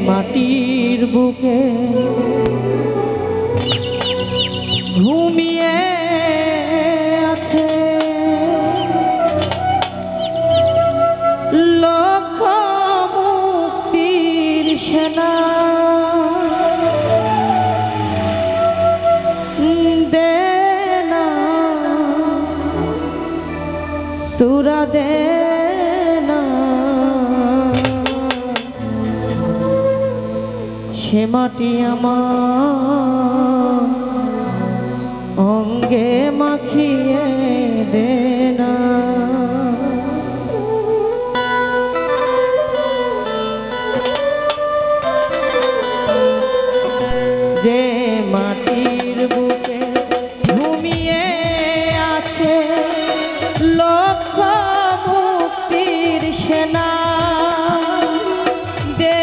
মাটির বুকে ঘুমিয়ে আছে লক্ষ মুক্তির সেনা, দে না তোরা দে না সে মাটি আমার অঙ্গে মাখিয়ে দে না। যে মাটির বুকে ঘুমিয়ে আছে লক্ষ মুক্তির সেনা, দে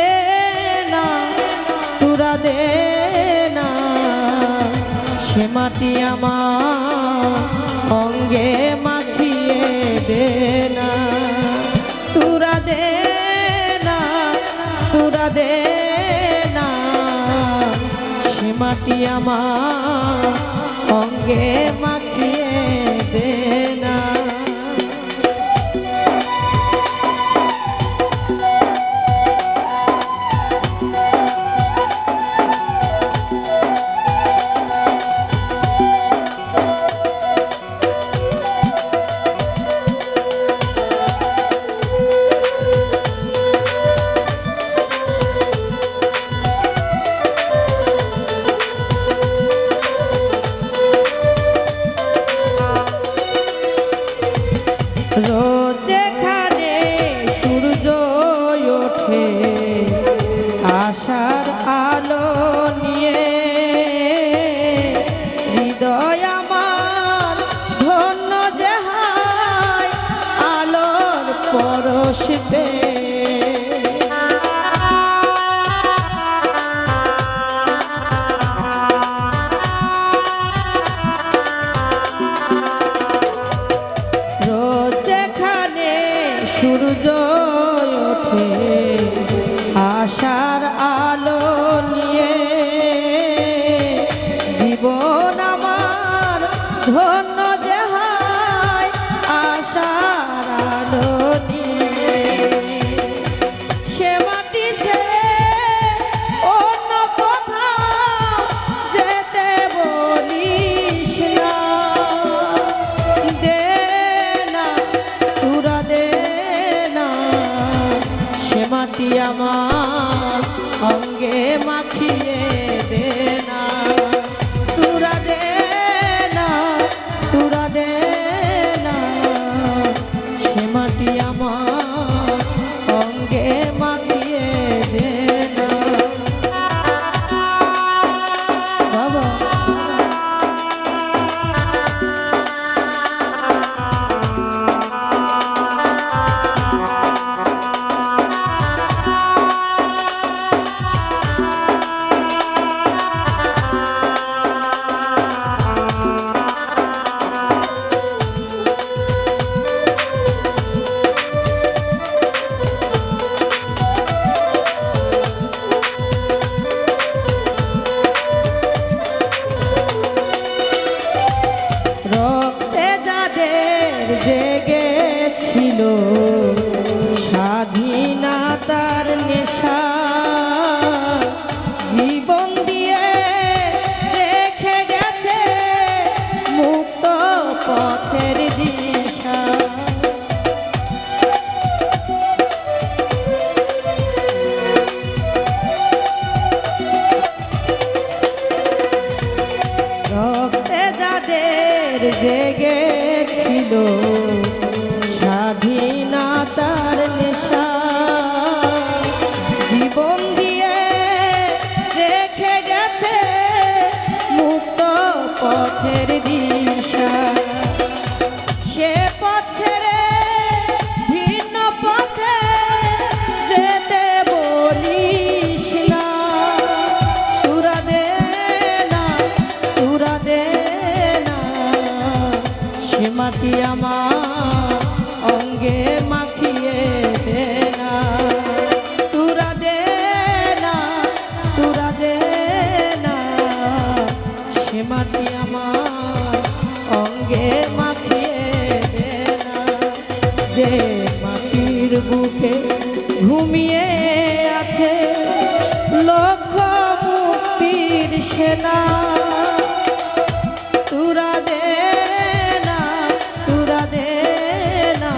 না তোরা দে না সে মাটি আমার অঙ্গে মাখিয়ে দে না। তোরা দে না তোরা দে না সে মাটি আমার অঙ্গে মাখিয়ে দে না। রোজ যেখানে সূর্য ওঠে আশার আলো নিয়ে, হৃদয় আমার ধন্য যে হায় আলোর পরশ পেয়ে। সূর্য ওঠে আশার আলো নিয়ে, জীবন আমার ধন্য যে হায় আশার আলো নিয়ে। সে মাটি ছেড়ে অন্য কোথাও যেতে বলিস না, দে না তোরা দে সে মাটি আমার অঙ্গে মাখিয়ে দে না। তোরা দে না তোরা দে না সে মাটি আমার অঙ্গে মাখিয়ে দে না। বাবা জেগেছিল স্বাধীনতার নেশা, জীবন দিয়ে রেখে গেছে মুক্ত পথের দিশা। রক্তে যাদের জেগেছিল স্বাধীনতার নেশা, জীবন দিয়ে রেখে গেছে মুক্ত পথের দিশা। সে পথ ছেড়ে ভিন্ন পথে যেতে বলিস না, তোরা দে না তোরা দে না সে মাটি আমার অঙ্গে মাখিয়ে দে না। তোরা দে না বুকে ঘুমিয়ে আছে লক্ষ মুক্তির সেনা। তুরা দে না, তুরা দে না,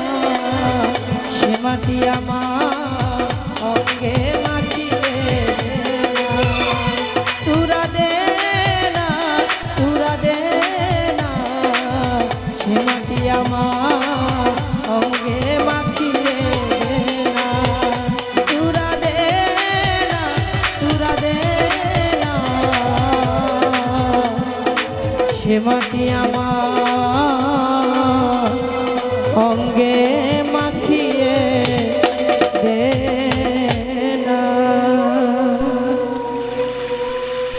সে মাটি আমার অঙ্গে মাটিয়ে দে না। তুরা দে না, তুরা দে না, সে মাটি আমার অঙ্গে মাখিয়ে দে না। তুরা দে না, তুরা দে না, সে মাটি আমার অঙ্গে